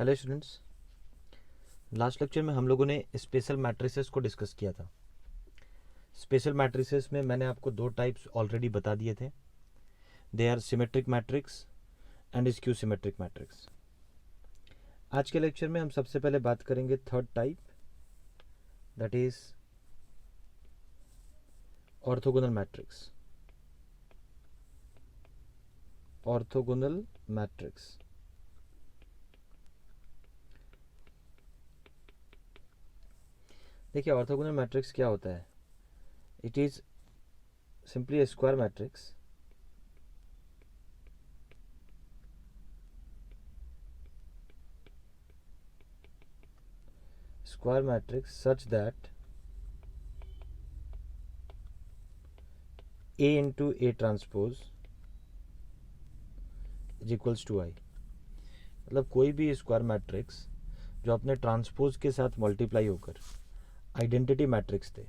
Hello students, last lecture में हम लोगों ने स्पेशल मैट्रिसेस को डिस्कस किया था। स्पेशल मैट्रिसेस में मैंने आपको दो टाइप्स ऑलरेडी बता दिए थे। They are symmetric matrix and skew symmetric matrix. आज के लेक्चर में हम सबसे पहले बात करेंगे third type, that is orthogonal matrix. Orthogonal matrix देखिए, ऑर्थोगोनल मैट्रिक्स क्या होता है? It is simply a square matrix such that A into A transpose is equals to I। मतलब कोई भी स्क्वायर मैट्रिक्स जो अपने ट्रांसपोज के साथ मल्टीप्लाई होकर आइडेंटिटी मैट्रिक्स थे,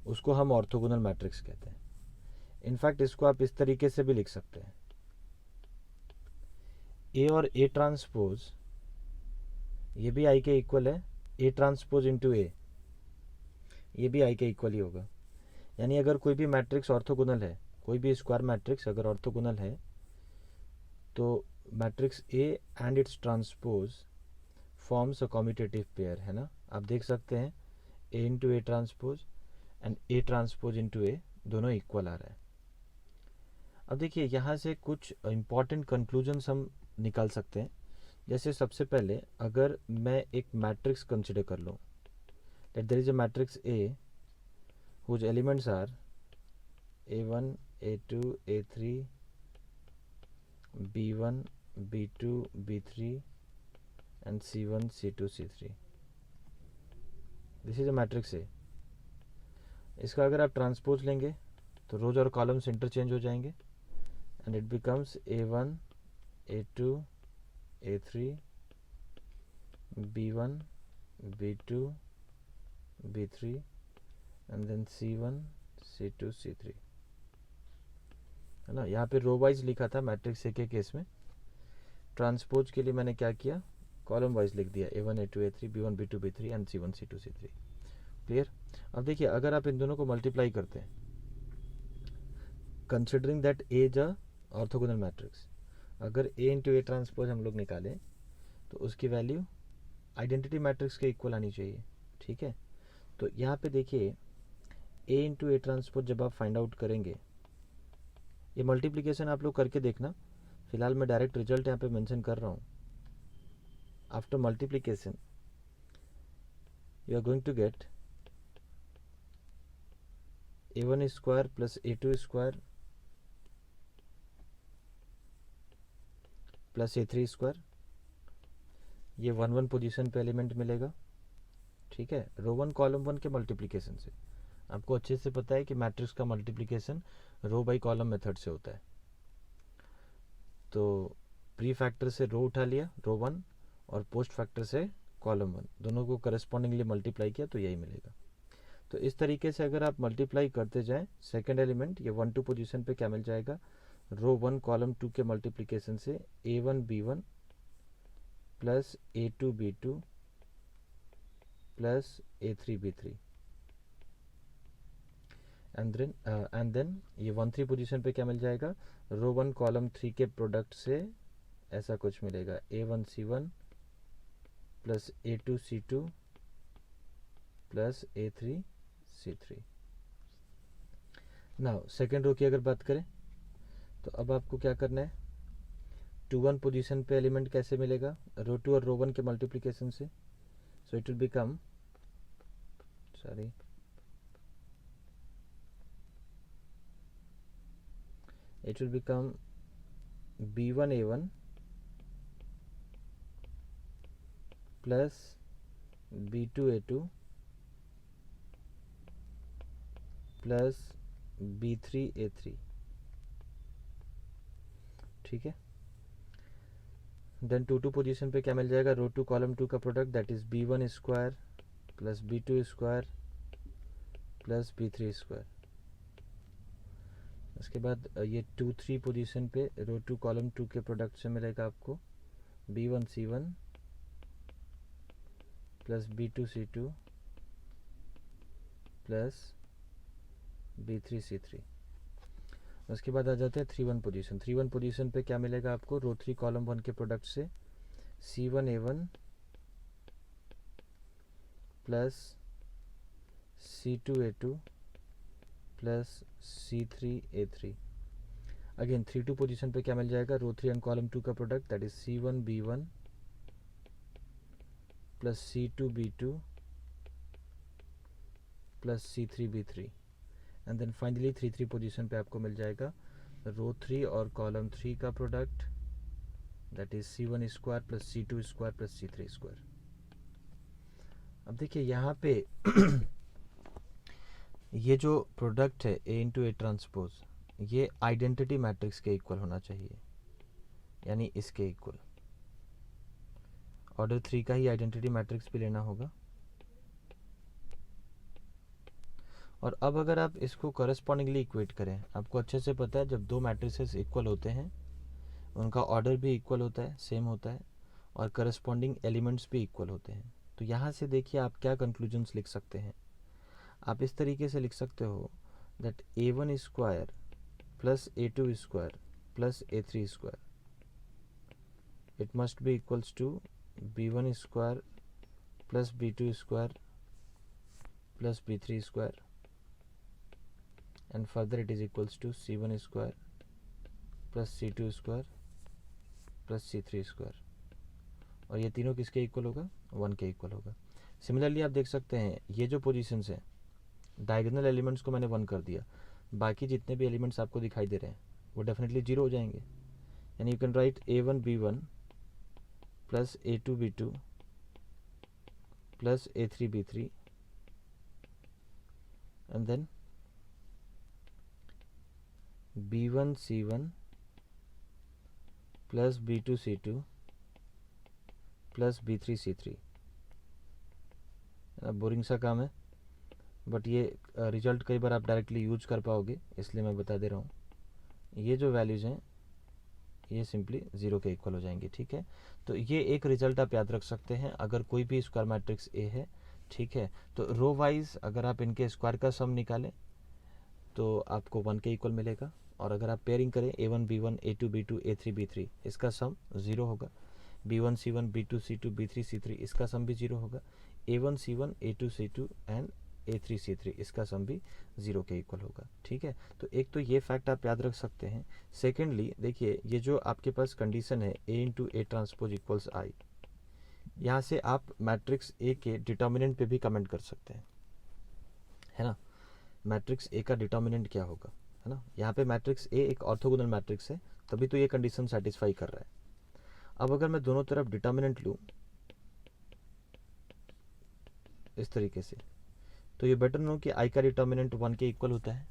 उसको हम ऑर्थोगोनल मैट्रिक्स कहते हैं। इनफैक्ट इसको आप इस तरीके से भी लिख सकते हैं, ए और ए ट्रांसपोज ये भी आई के इक्वल है, ए ट्रांसपोज इंटू ए ये भी आई के इक्वल ही होगा। यानी अगर कोई भी मैट्रिक्स ऑर्थोगोनल है, कोई भी स्क्वायर मैट्रिक्स अगर ऑर्थोगोनल है, तो matrix A and its transpose forms a commutative pair, है ना। आप देख सकते हैं A into A transpose and A transpose into A दोनों इक्वल आ रहा है। अब देखिए, यहाँ से कुछ इंपॉर्टेंट कंक्लूजन्स हम निकाल सकते हैं। जैसे सबसे पहले अगर मैं एक मैट्रिक्स कंसिडर कर लूँ, that there is a matrix A whose elements are a1 a2 a3 b1 b2 b3 and c1 c2 c3। This is a matrix ए। इसका अगर आप ट्रांसपोज लेंगे तो रोज और कॉलम्स इंटरचेंज हो जाएंगे and it becomes a1 a2 a3 b1 b2 b3 and then c1 c2 c3, है ना। यहाँ पे रो वाइज लिखा था मैट्रिक्स ए के केस में। ट्रांसपोज के लिए मैंने क्या किया, कॉलम वाइज लिख दिया a1 a2 a3 b1 b2 b3 and c1 c2 c3। Clear? अब देखिए, अगर आप इन दोनों को मल्टीप्लाई करते हैं, considering that A is a orthogonal matrix, अगर ए इंटू ए ट्रांसपोज हम लोग निकालें तो उसकी वैल्यू आइडेंटिटी मैट्रिक्स के इक्वल आनी चाहिए, ठीक है। तो यहाँ पे देखिए, ए इंटू ए ट्रांसपोज जब आप फाइंड आउट करेंगे, ये मल्टीप्लिकेशन आप लोग करके देखना। फिलहाल मैं डायरेक्ट रिजल्ट यहाँ पे मेंशन कर रहा हूँ। After multiplication you are going to get a1 square plus a2 square plus a3 square, ये 1 1 पोजीशन पे एलिमेंट मिलेगा, ठीक है। रो वन कॉलम वन के मल्टीप्लिकेशन से आपको अच्छे से पता है कि मैट्रिक्स का multiplication row by column method से होता है। तो प्री फैक्टर से रो उठा लिया रो वन, और पोस्ट फैक्टर से कॉलम वन, दोनों को करस्पॉन्डिंगली मल्टीप्लाई किया तो यही मिलेगा। तो इस तरीके से अगर आप मल्टीप्लाई करते जाएं, सेकंड एलिमेंट ये 1 2 पोजीशन पे क्या मिल जाएगा, रो वन कॉलम टू के मल्टीप्लिकेशन से a1 b1 plus a2 b2 plus a3 b3 and then ये 1 3 पोजीशन पे क्या मिल जाएगा, रो वन कॉलम थ्री के प्रोडक्ट से ऐसा कुछ मिलेगा, a1 c1 plus a2 c2 plus a3 c3। Now second row की अगर बात करें तो अब आपको क्या करना है, 2 1 पोजीशन पे एलिमेंट कैसे मिलेगा, रो टू और रो वन के मल्टीप्लिकेशन से। So it will become b1 a1 plus b2 a2 plus b3 a3, ठीक है। देन 2 2 पोजीशन पे क्या मिल जाएगा, रो टू कॉलम टू का product, that is b1 square plus b2 square plus b3 square. उसके बाद ये 2 3 पोजीशन पे रो टू कॉलम टू के प्रोडक्ट से मिलेगा आपको b1 c1 plus B2C2 plus B3C3। उसके बाद आ जाते हैं 3-1 पोजीशन। 3-1 पोजीशन पे क्या मिलेगा आपको, रो 3 कॉलम 1 के प्रोडक्ट से C1A1 plus C2A2 plus C3A3। Again 3-2 position पे क्या मिल जाएगा, रो 3 एंड कॉलम 2 का product, that is C1B1 plus C2B2 plus C3B3। And then finally 3-3 position पे आपको मिल जाएगा रो 3 और कॉलम 3 का product, that is C1 square plus C2 square plus C3 square. अब देखिए यहाँ पे ये जो प्रोडक्ट है A इंटू ए ट्रांसपोज, ये आइडेंटिटी मैट्रिक्स के इक्वल होना चाहिए, यानी इसके इक्वल। ऑर्डर 3 का ही आइडेंटिटी मैट्रिक्स भी लेना होगा। और अब अगर आप इसको करस्पॉन्डिंगली इक्वेट करें, आपको अच्छे से पता है जब दो मैट्रिसेस इक्वल होते हैं उनका ऑर्डर भी इक्वल होता है, सेम होता है, और करस्पॉन्डिंग एलिमेंट्स भी इक्वल होते हैं। तो यहाँ से देखिए आप क्या कंक्लूजन्स लिख सकते हैं। आप इस तरीके से लिख सकते हो that A1 square plus A2 square plus A3 square, it must be equals to B1 square plus B2 square plus B3 square, and further it is equals to C1 square plus C2 square plus C3 square। और ये तीनों किसके equal होगा, 1 के equal होगा। Similarly आप देख सकते हैं ये जो पोजीशंस हैं, डायगोनल एलिमेंट्स को मैंने 1 कर दिया, बाकी जितने भी एलिमेंट्स आपको दिखाई दे रहे हैं वो डेफिनेटली 0 हो जाएंगे। यानी you can write A1B1 plus A2B2 plus A3B3 and then B1C1 plus B2C2 plus B3C3। Boring सा काम है, बट ये रिजल्ट कई बार आप डायरेक्टली यूज कर पाओगे, इसलिए मैं बता दे रहा हूँ। ये जो वैल्यूज़ हैं ये सिंपली 0 के इक्वल हो जाएंगे, ठीक है। तो ये एक रिजल्ट आप याद रख सकते हैं अगर कोई भी स्क्वायर मैट्रिक्स ए है, ठीक है। तो रो वाइज अगर आप इनके स्क्वायर का सम निकालें तो आपको 1 के इक्वल मिलेगा, और अगर आप पेयरिंग करें A1B1 A2B2 A3B3 इसका सम 0 होगा, B1C1 B2C2 B3C3 इसका सम भी 0 होगा, A1C1 A2C2 एंड A3C3 इसका सम भी 0 के इक्वल होगा, ठीक है। तो एक तो ये फैक्ट आप याद रख सकते हैं। सेकेंडली देखिए ये जो आपके पास कंडीशन है A into A transpose equals I, यहाँ से आप मैट्रिक्स ए के डिटर्मिनेंट पे भी कमेंट कर सकते हैं, है ना। मैट्रिक्स ए का डिटर्मिनेंट क्या होगा, है ना। यहाँ पे मैट्रिक्स ए एक ऑर्थोगोनल मैट्रिक्स है, तभी तो ये कंडीशन सेटिस्फाई कर रहा है। अब अगर मैं दोनों तरफ डिटर्मिनेंट लूँ इस तरीके से, तो ये बेटर नो कि आई का डिटर्मिनेंट 1 के इक्वल होता है,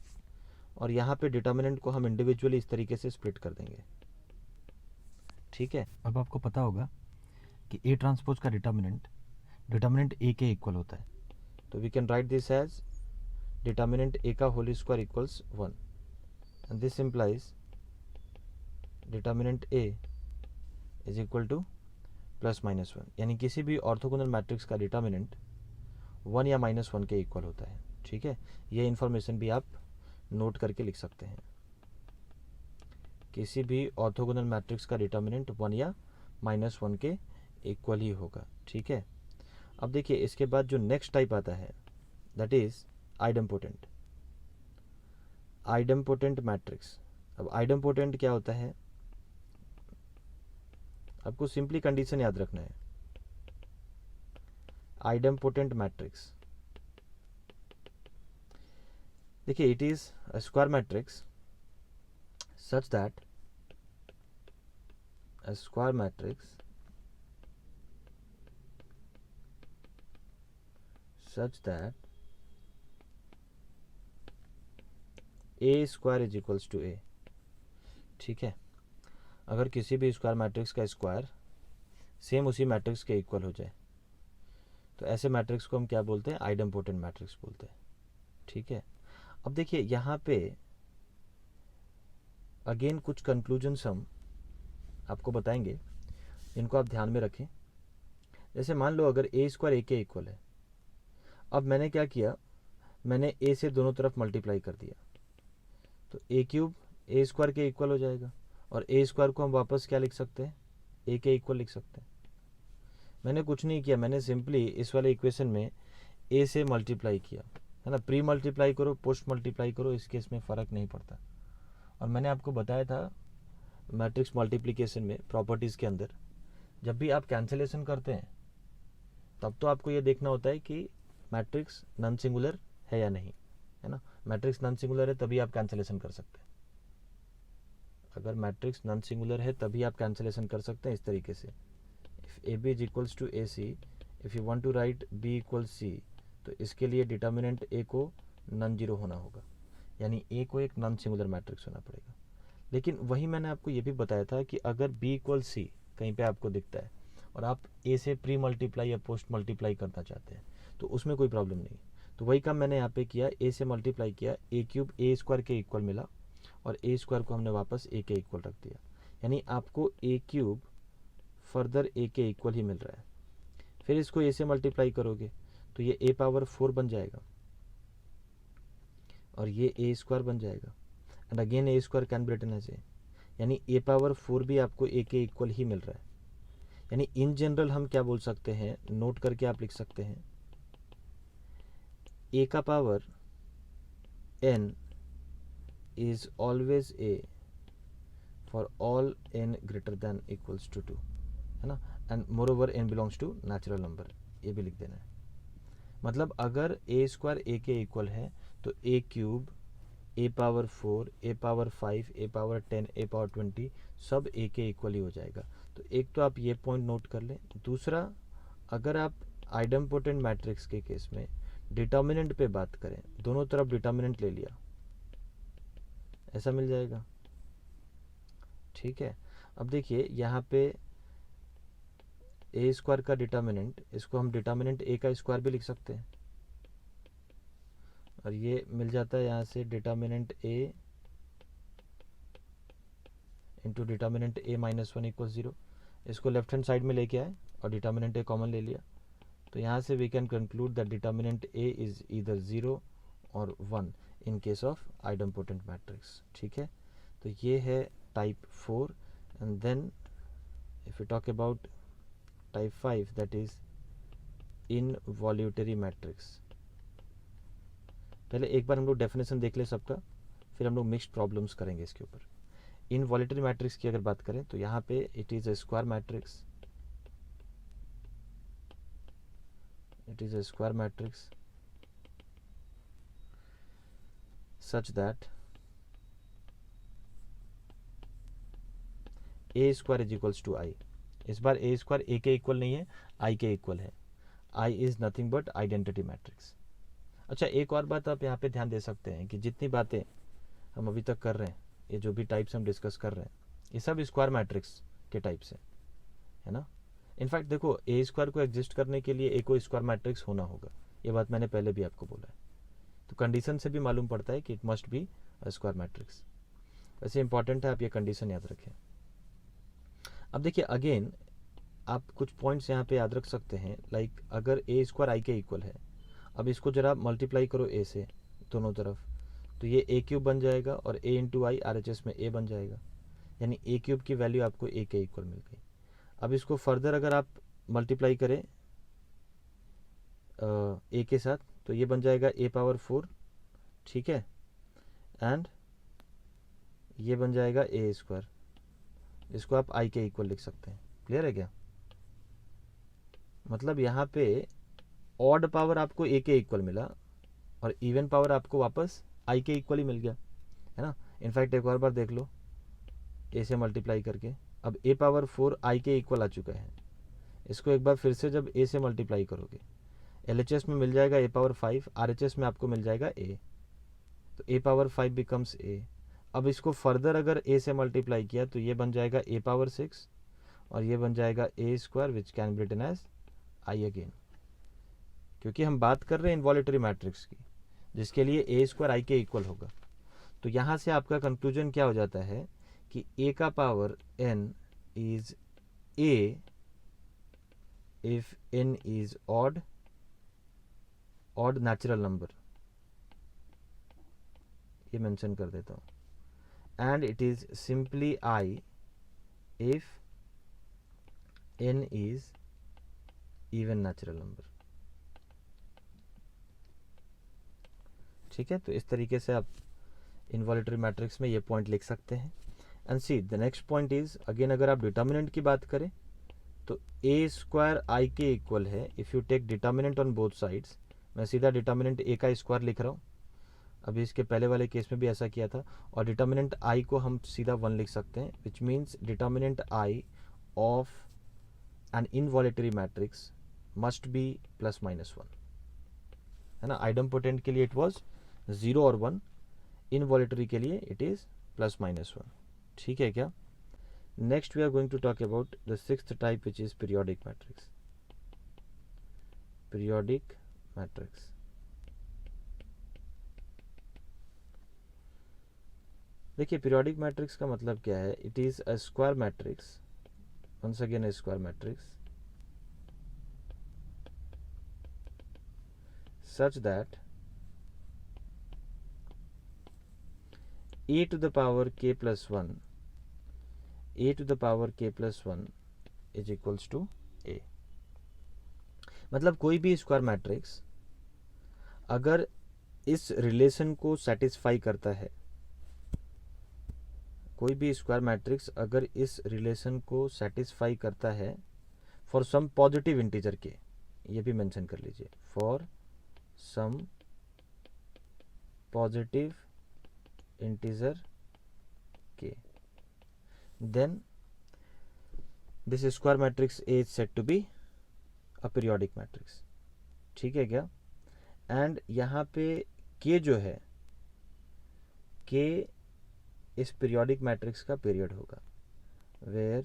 और यहाँ पे डिटर्मिनेंट को हम इंडिविजुअली इस तरीके से स्प्लिट कर देंगे, ठीक है। अब आपको पता होगा कि ए ट्रांसपोज का डिटर्मिनेंट ए के इक्वल होता है, तो we can write this as determinant A का whole square equals 1, and this implies determinant A is equal to plus minus 1, यानी किसी भी ऑर्थोगोनल मैट्रिक्स का डिटर्मिनेंट 1 या -1 के इक्वल होता है, ठीक है। ये इन्फॉर्मेशन भी आप नोट करके लिख सकते हैं, किसी भी ऑर्थोगोनल मैट्रिक्स का डिटर्मिनेंट 1 या -1 के इक्वल ही होगा, ठीक है। अब देखिए इसके बाद जो नेक्स्ट टाइप आता है that is idempotent. Idempotent matrix. अब आइडेम्पोटेंट क्या होता है, आपको सिंपली कंडीशन याद रखना है। आइडेम्पोटेंट मैट्रिक्स, देखिए it is a square matrix such that a square matrix such that a square is equals to a, ठीक है। अगर किसी भी स्क्वायर मैट्रिक्स का स्क्वायर सेम उसी मैट्रिक्स के इक्वल हो जाए तो ऐसे मैट्रिक्स को हम क्या बोलते हैं, आइडेम्पोटेंट मैट्रिक्स बोलते हैं, ठीक है। अब देखिए यहाँ पे अगेन कुछ कंक्लूजन्स हम आपको बताएंगे, इनको आप ध्यान में रखें। जैसे मान लो अगर ए स्क्वायर ए के इक्वल है, अब मैंने क्या किया, मैंने ए से दोनों तरफ मल्टीप्लाई कर दिया, तो ए क्यूब ए स्क्वायर के इक्वल हो जाएगा, और ए स्क्वायर को हम वापस क्या लिख सकते हैं, ए के इक्वल लिख सकते हैं। मैंने कुछ नहीं किया, मैंने सिंपली इस वाले इक्वेशन में ए से मल्टीप्लाई किया, है ना। प्री मल्टीप्लाई करो पोस्ट मल्टीप्लाई करो, इस केस में फ़र्क नहीं पड़ता। और मैंने आपको बताया था मैट्रिक्स मल्टीप्लिकेशन में प्रॉपर्टीज़ के अंदर, जब भी आप कैंसिलेशन करते हैं तब तो आपको ये देखना होता है कि मैट्रिक्स नॉन सिंगुलर है या नहीं, है ना। मैट्रिक्स नॉन सिंगुलर है तभी आप कैंसिलेशन कर सकते हैं। अगर मैट्रिक्स नॉन सिंगुलर है तभी आप कैंसिलेशन कर सकते हैं इस तरीके से, if A B is equals to A C, if you want to write B equal C, तो इसके लिए डिटर्मिनेंट ए को नॉन जीरो होना होगा, यानी ए को एक नॉन सिंगुलर मैट्रिक्स होना पड़ेगा। लेकिन वही मैंने आपको ये भी बताया था कि अगर बी इक्वल सी कहीं पे आपको दिखता है और आप ए से प्री मल्टीप्लाई या पोस्ट मल्टीप्लाई करना चाहते हैं तो उसमें कोई प्रॉब्लम नहीं। तो वही काम मैंने यहाँ पे किया, ए से मल्टीप्लाई किया, ए क्यूब ए स्क्वायर के इक्वल मिला, और ए स्क्वायर को हमने वापस ए के इक्वल रख दिया, यानी आपको ए क्यूब फर्दर ए के इक्वल ही मिल रहा है। फिर इसको ए से मल्टीप्लाई करोगे तो ये ए पावर 4 बन जाएगा, और ये ए स्क्वायर बन जाएगा, and again A square can be written as A, यानी ए पावर 4 भी आपको ए के इक्वल ही मिल रहा है। यानी इन जनरल हम क्या बोल सकते हैं, नोट करके आप लिख सकते हैं, ए का power n is always a for all n greater than equals to 2, है ना। And moreover n belongs to natural number, ये भी लिख देना है। मतलब अगर ए स्क्वायर ए के इक्वल है तो ए क्यूब ए पावर 4 ए पावर 5 ए पावर 10 ए पावर 20 सब ए के इक्वल ही हो जाएगा। तो एक तो आप ये पॉइंट नोट कर लें। दूसरा, अगर आप आइडेम्पोटेंट मैट्रिक्स के केस में डिटर्मिनेंट पे बात करें, दोनों तरफ डिटर्मिनेंट ले लिया, ऐसा मिल जाएगा, ठीक है। अब देखिए यहाँ पे ए स्क्वायर का डिटर्मिनेंट, इसको हम डिटर्मिनेंट ए का स्क्वायर भी लिख सकते हैं, और ये मिल जाता है यहाँ से डिटर्मिनेंट ए इंटू डिटर्मिनेंट ए माइनस 1 इक्वल 0। इसको लेफ्ट हैंड साइड में लेके आए और डिटर्मिनेंट ए कॉमन ले लिया, तो यहाँ से we can conclude that determinant A is either 0 और 1 in case of idempotent matrix, ठीक है। तो ये है type 4, and then if you talk about type 5, that is involutory matrix. पहले एक बार हम लोग डेफिनेशन देख ले सबका, फिर हम लोग मिक्स्ड प्रॉब्लम्स करेंगे इसके ऊपर। इनवॉल्यूटरी मैट्रिक्स की अगर बात करें तो यहाँ पे it is a square matrix, it is a square matrix such that a square is equals to I। इस बार a स्क्वायर a के इक्वल नहीं है, I के इक्वल है। I is nothing but identity matrix. अच्छा, एक और बात आप यहाँ पे ध्यान दे सकते हैं कि जितनी बातें हम अभी तक कर रहे हैं, ये जो भी टाइप्स हम डिस्कस कर रहे हैं, ये सब स्क्वायर मैट्रिक्स के टाइप्स हैं, है ना। इनफैक्ट देखो, ए स्क्वायर को एग्जिस्ट करने के लिए ए को स्क्वायर मैट्रिक्स होना होगा, ये बात मैंने पहले भी आपको बोला है। तो कंडीशन से भी मालूम पड़ता है कि it must be a square matrix. वैसे इंपॉर्टेंट है, आप ये कंडीशन याद रखें। अब देखिए अगेन आप कुछ पॉइंट्स यहाँ पे याद रख सकते हैं, लाइक अगर ए स्क्वायर आई के इक्वल है, अब इसको जरा मल्टीप्लाई करो ए से दोनों तरफ, तो ये ए क्यूब बन जाएगा और ए इंटू आई RHS में ए बन जाएगा, यानी ए क्यूब की वैल्यू आपको ए के इक्वल मिल गई। अब इसको फर्दर अगर आप मल्टीप्लाई करें ए के साथ तो ये बन जाएगा ए पावर 4, ठीक है, एंड ये बन जाएगा ए स्क्वायर, इसको आप आई के इक्वल लिख सकते हैं। क्लियर है क्या? मतलब यहाँ पे ऑड पावर आपको ए के इक्वल मिला और इवन पावर आपको वापस आई के इक्वल ही मिल गया, है ना। इनफैक्ट एक और बार देख लो ए से मल्टीप्लाई करके, अब ए पावर 4 आई के इक्वल आ चुका है। इसको एक बार फिर से जब ए से मल्टीप्लाई करोगे, LHS में मिल जाएगा ए पावर 5, RHS में आपको मिल जाएगा ए, तो ए पावर 5 बिकम्स ए। अब इसको फर्दर अगर ए से मल्टीप्लाई किया तो ये बन जाएगा ए पावर 6 और ये बन जाएगा A square which can be written as I again, क्योंकि हम बात कर रहे हैं इनवॉल्यूटरी मैट्रिक्स की जिसके लिए ए स्क्वायर आई के इक्वल होगा। तो यहाँ से आपका कंक्लूजन क्या हो जाता है कि ए का power n is a if n is odd natural number, ये मेंशन कर देता हूँ, and it is simply i if n is even natural number. ठीक है, तो इस तरीके से आप इनवॉल्यूटरी मैट्रिक्स में ये पॉइंट लिख सकते हैं। And see the next point is, again अगर आप डिटर्मिनेंट की बात करें तो a स्क्वायर आई के इक्वल है if you take determinant on both sides. मैं सीधा डिटर्मिनेंट a का स्क्वायर लिख रहा हूँ, अभी इसके पहले वाले केस में भी ऐसा किया था, और डिटर्मिनेंट i को हम सीधा 1 लिख सकते हैं, which means determinant i of an involutory matrix must be ±1, है ना। आइडम्पोटेंट के लिए इट वॉज 0 और 1, इनवॉल्यूटरी के लिए इट इज़ ±1। ठीक है क्या? Next we are going to talk about the sixth type which is periodic matrix. Periodic matrix, देखिए पीरियोडिक मैट्रिक्स का मतलब क्या है? It is a square matrix, once again a square matrix, such that a to the power k plus 1 is equals to a। मतलब कोई भी square matrix अगर इस रिलेशन को सेटिस्फाई करता है, कोई भी स्क्वायर मैट्रिक्स अगर इस रिलेशन को सेटिस्फाई करता है फॉर सम पॉजिटिव इंटीजर के, ये भी मेंशन कर लीजिए, for some positive integer K, then this square matrix A is said to be a periodic matrix। ठीक है क्या? एंड यहाँ पे K जो है, K इस पीरियोडिक मैट्रिक्स का पीरियड होगा, वेयर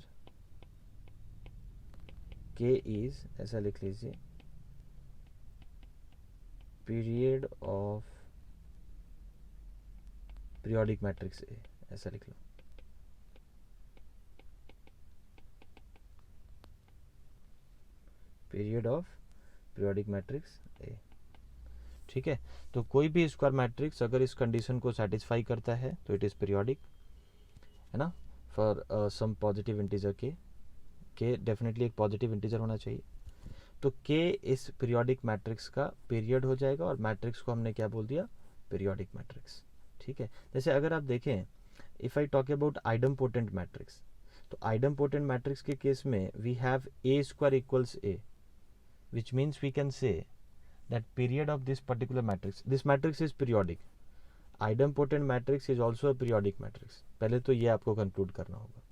K इज, ऐसा लिख लीजिए, period of periodic matrix A, ऐसा लिख लो। Period of periodic matrix A। ठीक है, तो कोई भी स्क्वायर मैट्रिक्स अगर इस कंडीशन को सेटिस्फाई करता है तो इट इज़ पीरियोडिक, है ना, फॉर सम पॉजिटिव इंटीजर के डेफिनेटली एक पॉजिटिव इंटीजर होना चाहिए। तो K इस पीरियोडिक मैट्रिक्स का पीरियड हो जाएगा, और मैट्रिक्स को हमने क्या बोल दिया? Periodic matrix. ठीक है, जैसे अगर आप देखें, if I talk about idempotent matrix, तो आइडम्पोटेंट मैट्रिक्स के केस में we have a square equals a, which means we can say that period of this particular matrix, this matrix is periodic, idempotent matrix is also a periodic matrix। पहले तो ये आपको conclude करना होगा,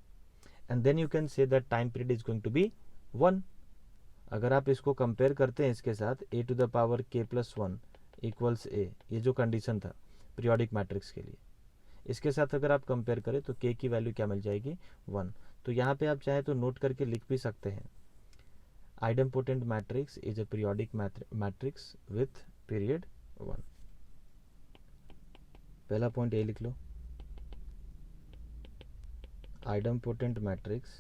and then you can say that time period is going to be 1। अगर आप इसको compare करते हैं इसके साथ, a to the power k plus 1 equals a, ये जो कंडीशन था पीरियोडिक मैट्रिक्स के लिए, इसके साथ अगर आप कंपेयर करें तो k की वैल्यू क्या मिल जाएगी? 1। तो यहाँ पे आप चाहे तो नोट करके लिख भी सकते हैं, idempotent matrix is a periodic matrix with period 1। पहला पॉइंट ए लिख लो, idempotent matrix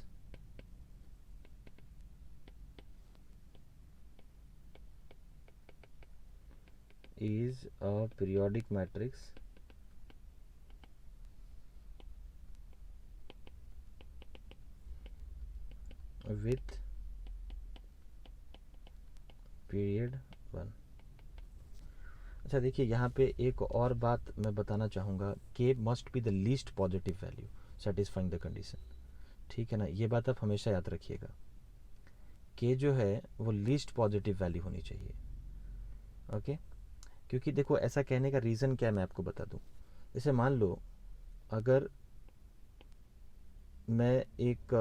is a periodic matrix with period 1। अच्छा देखिए, यहाँ पे एक और बात मैं बताना चाहूँगा, K must be the least positive value satisfying the condition. ठीक है ना, ये बात आप हमेशा याद रखिएगा, K जो है वो लीस्ट पॉजिटिव वैल्यू होनी चाहिए। ओके, क्योंकि देखो ऐसा कहने का रीज़न क्या है मैं आपको बता दूँ। जैसे मान लो अगर मैं एक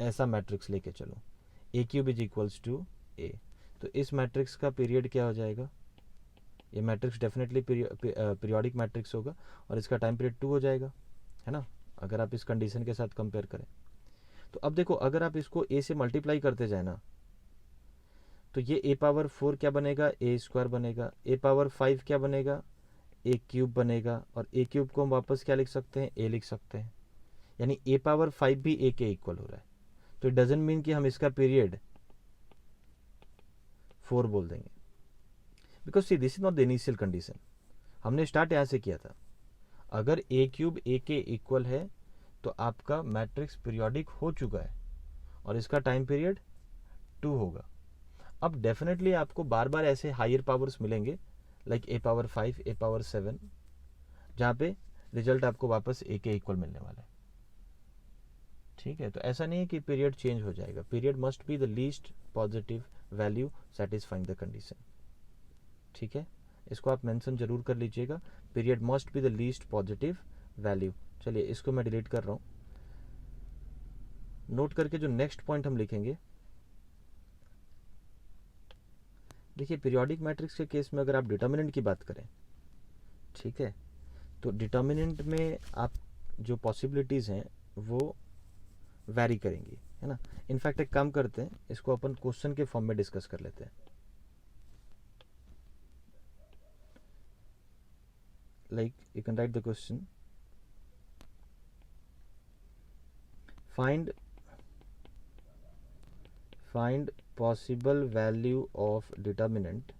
ऐसा मैट्रिक्स लेके चलूँ, A³ is equals to A, तो इस मैट्रिक्स का पीरियड क्या हो जाएगा? ये मैट्रिक्स डेफिनेटली पीरियोडिक मैट्रिक्स होगा, और इसका टाइम पीरियड 2 हो जाएगा, है ना, अगर आप इस कंडीशन के साथ कंपेयर करें। तो अब देखो, अगर आप इसको A से मल्टीप्लाई करते जाए ना, तो ये A⁴ क्या बनेगा? A स्क्वायर बनेगा। A⁵ क्या बनेगा? A³ बनेगा, और A³ को हम वापस क्या लिख सकते हैं? A लिख सकते हैं, यानी A⁵ भी A के इक्वल हो रहा है। तो इट डजंट मीन कि हम इसका पीरियड 4 बोल देंगे, because see this is not the initial condition. हमने स्टार्ट यहाँ से किया था. अगर ए क्यूब ए के इक्वल है तो आपका मैट्रिक्स पीरियोडिक हो चुका है और इसका टाइम पीरियड 2 होगा. अब डेफिनेटली आपको बार बार ऐसे हायर पावर्स मिलेंगे, like a power 5, A power 7, जहाँ पे रिजल्ट आपको वापस ए के इक्वल मिलने वाला है. ठीक है, तो ऐसा नहीं है कि पीरियड चेंज हो जाएगा. Period must be the least positive value satisfying the condition. ठीक है, इसको आप मेंशन जरूर कर लीजिएगा. Period must be the least positive value. चलिए इसको मैं डिलीट कर रहा हूँ. नोट करके जो नेक्स्ट पॉइंट हम लिखेंगे, देखिए पीरियोडिक मैट्रिक्स के केस में अगर आप डिटर्मिनेंट की बात करें, ठीक है, तो डिटर्मिनेंट में आप जो पॉसिबिलिटीज़ हैं वो वैरी करेंगी, है ना. इनफैक्ट एक काम करते हैं, इसको अपन क्वेश्चन के फॉर्म में डिस्कस कर लेते हैं. Like you can right the question, find possible value of determinant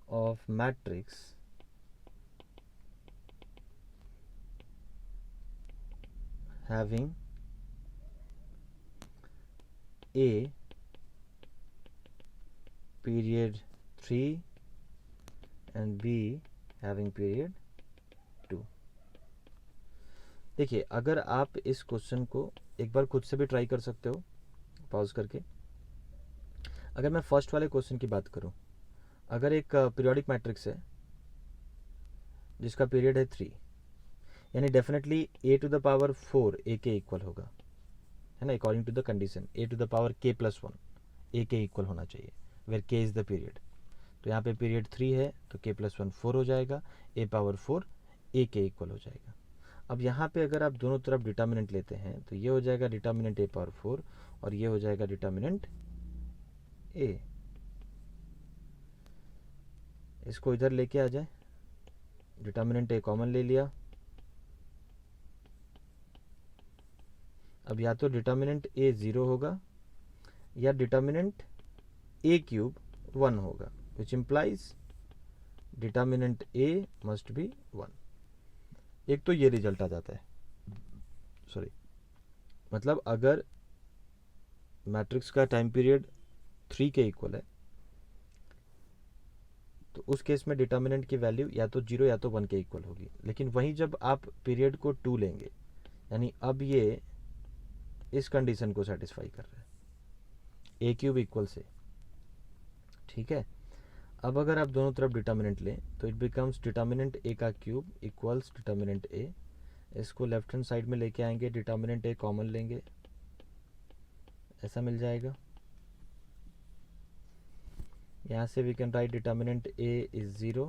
of matrix having A period 3 and B having period 2. देखिए अगर आप इस क्वेश्चन को एक बार खुद से भी ट्राई कर सकते हो पॉज करके. अगर मैं फर्स्ट वाले क्वेश्चन की बात करूं, अगर एक पीरियोडिक मैट्रिक्स है जिसका पीरियड है 3, यानी definitely a to the power 4 a के इक्वल होगा, है ना. According to the condition a to the power k plus 1 a के इक्वल होना चाहिए, where k is the period. तो यहाँ पे पीरियड 3 है तो k प्लस 1 4 हो जाएगा, a पावर 4 a के इक्वल हो जाएगा. अब यहाँ पे अगर आप दोनों तरफ डिटर्मिनेंट लेते हैं तो ये हो जाएगा डिटर्मिनेंट a पावर 4 और ये हो जाएगा डिटर्मिनेंट a. इसको इधर लेके आ जाए, डिटर्मिनेंट a कॉमन ले लिया. अब या तो डिटर्मिनेंट a 0 होगा या डिटर्मिनेंट a क्यूब 1 होगा, which implies determinant A must be 1. एक तो ये रिजल्ट आ जाता है. सॉरी, मतलब अगर मैट्रिक्स का टाइम पीरियड 3 के इक्वल है तो उस केस में डिटर्मिनेंट की वैल्यू या तो 0 या तो 1 के इक्वल होगी. लेकिन वहीं जब आप पीरियड को 2 लेंगे, यानी अब ये इस कंडीशन को सेटिस्फाई कर रहा है a क्यूब इक्वल से. ठीक है, अब अगर आप दोनों तरफ डिटर्मिनेंट लें तो इट बिकम्स डिटर्मिनेंट a का क्यूब इक्वल्स डिटर्मिनेंट a. इसको लेफ्ट हैंड साइड में लेके आएंगे, डिटर्मिनेंट a कॉमन लेंगे, ऐसा मिल जाएगा. यहाँ से we can write determinant a is 0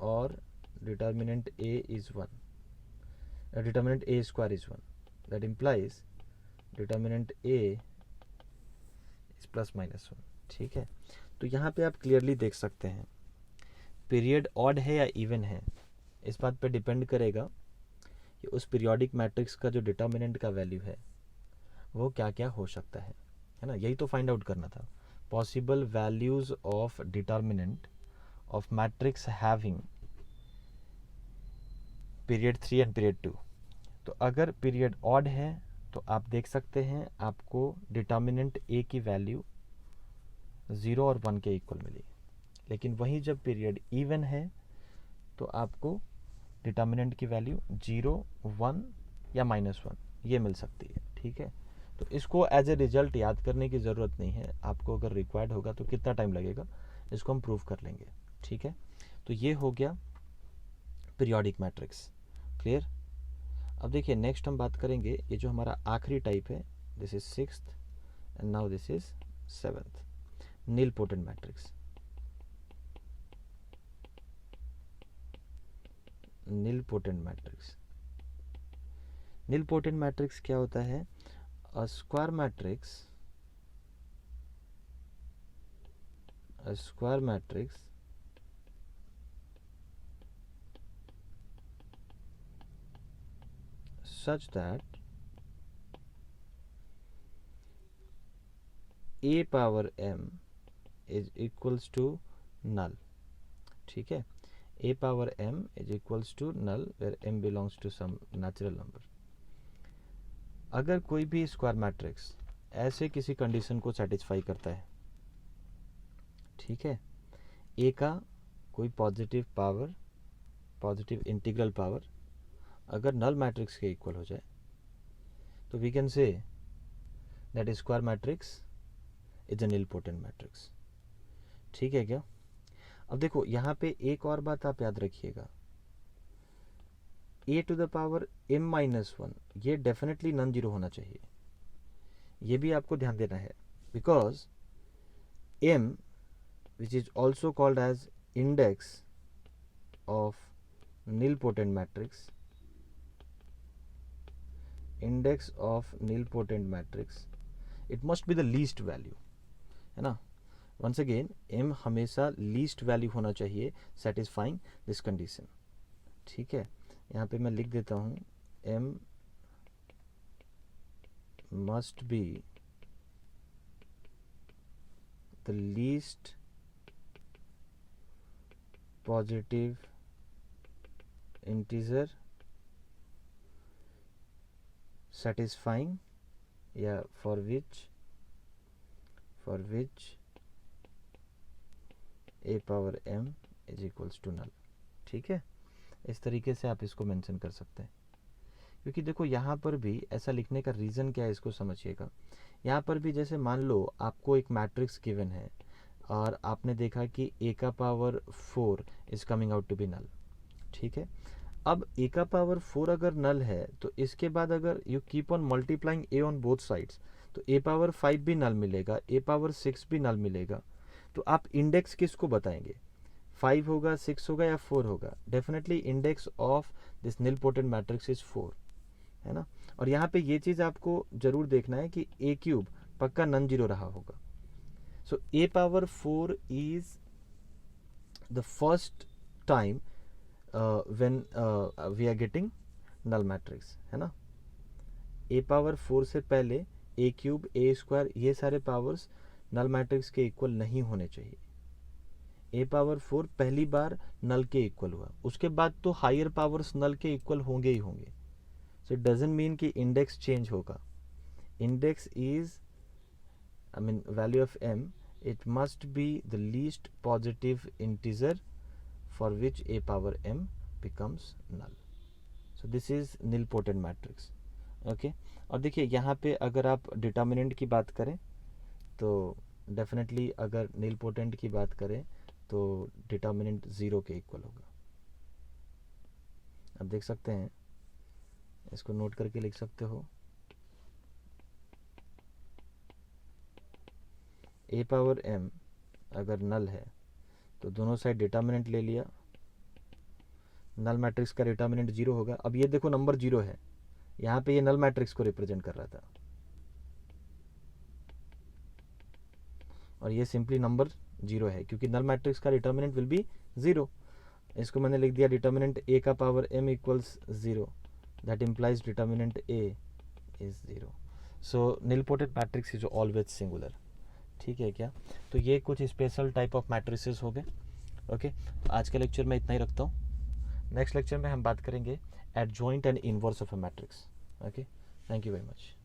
और determinant a is 1, determinant a square is 1. That implies determinant a is plus minus 1. ठीक है, तो यहाँ पे आप क्लियरली देख सकते हैं पीरियड ऑड है या इवन है, इस बात पे डिपेंड करेगा कि उस पीरियोडिक मैट्रिक्स का जो डिटर्मिनेंट का वैल्यू है वो क्या क्या हो सकता है ना. यही तो फाइंड आउट करना था. Possible values of determinant of matrix having period 3 and period 2. तो अगर पीरियड ऑड है तो आप देख सकते हैं आपको डिटर्मिनेंट a की वैल्यू 0 और 1 के इक्वल मिली. लेकिन वहीं जब पीरियड इवन है तो आपको डिटर्मिनेंट की वैल्यू 0, 1 या -1 ये मिल सकती है. ठीक है, तो इसको एज ए रिजल्ट याद करने की ज़रूरत नहीं है. आपको अगर रिक्वायर्ड होगा तो कितना टाइम लगेगा इसको हम प्रूव कर लेंगे. ठीक है, तो ये हो गया पीरियोडिक मैट्रिक्स. क्लियर. अब देखिए नेक्स्ट हम बात करेंगे, ये जो हमारा आखिरी टाइप है, this is 6th and now this is 7th, nilpotent matrix. Nilpotent matrix. Nilpotent matrix क्या होता है? A square matrix such that a power m is equals to null. ठीक है, a power m is equals to null where m belongs to some natural number. अगर कोई भी square matrix ऐसे किसी कंडीशन को सेटिस्फाई करता है, ठीक है, a का कोई positive power, positive integral power अगर नल मैट्रिक्स के इक्वल हो जाए, तो we can say that square matrix is a nilpotent matrix. ठीक है क्या? अब देखो यहाँ पे एक और बात आप याद रखिएगा, a to the power m minus one ये डेफिनेटली नॉन जीरो होना चाहिए. ये भी आपको ध्यान देना है, because m which is also called as index of nilpotent matrix, index of nilpotent matrix, it must be the least value, है ना. once again m हमेशा least value होना चाहिए satisfying this condition. ठीक है, यहाँ पे मैं लिख देता हूँ m must be the least positive integer satisfying या for which a power m is equals to null. ठीक है, इस तरीके से आप इसको मेंशन कर सकते हैं, क्योंकि देखो यहाँ पर भी ऐसा लिखने का रीज़न क्या है इसको समझिएगा. यहाँ पर भी जैसे मान लो आपको एक मैट्रिक्स गिवन है और आपने देखा कि a का पावर 4 is coming out to be null. ठीक है, अब a का पावर 4 अगर नल है तो इसके बाद अगर you keep on multiplying a on both sides तो a पावर 5 भी नल मिलेगा, a पावर 6 भी नल मिलेगा. तो आप इंडेक्स किसको बताएंगे, 5 होगा, 6 होगा या 4 होगा? Definitely index of this nilpotent matrix is 4, है ना. और यहाँ पे ये चीज़ आपको जरूर देखना है कि a क्यूब पक्का नॉन जीरो रहा होगा. सो a power 4 is the first time when we are getting null matrix, है ना. a पावर 4 से पहले a क्यूब, a स्क्वायर, ये सारे पावर्स नल मैट्रिक्स के इक्वल नहीं होने चाहिए. a पावर 4 पहली बार नल के इक्वल हुआ, उसके बाद तो हायर पावर्स नल के इक्वल होंगे ही होंगे. सो इट डजंट मीन कि इंडेक्स चेंज होगा. Index is value of m, it must be the least positive integer for which a power m becomes null. So this is nilpotent matrix. Okay, और देखिए यहाँ पे अगर आप determinant की बात करें तो डेफिनेटली अगर nilpotent की बात करें तो डिटर्मिनेंट 0 के इक्वल होगा. आप देख सकते हैं, इसको नोट करके लिख सकते हो. a पावर m अगर नल है तो दोनों साइड डिटर्मिनेंट ले लिया, नल मैट्रिक्स का डिटर्मिनेंट 0 होगा. अब ये देखो नंबर 0 है, यहाँ पे ये नल मैट्रिक्स को रिप्रेजेंट कर रहा था और ये सिंपली नंबर 0 है क्योंकि नल मैट्रिक्स का डिटर्मिनेंट विल बी 0. इसको मैंने लिख दिया डिटर्मिनेंट a का power m equals 0, that implies determinant a is 0. So nilpotent matrix is always singular. ठीक है क्या? तो ये कुछ स्पेशल टाइप ऑफ मैट्रिसेस हो गए. ओके, आज के लेक्चर में इतना ही रखता हूँ. नेक्स्ट लेक्चर में हम बात करेंगे adjoint and inverse of a matrix. Okay, thank you very much.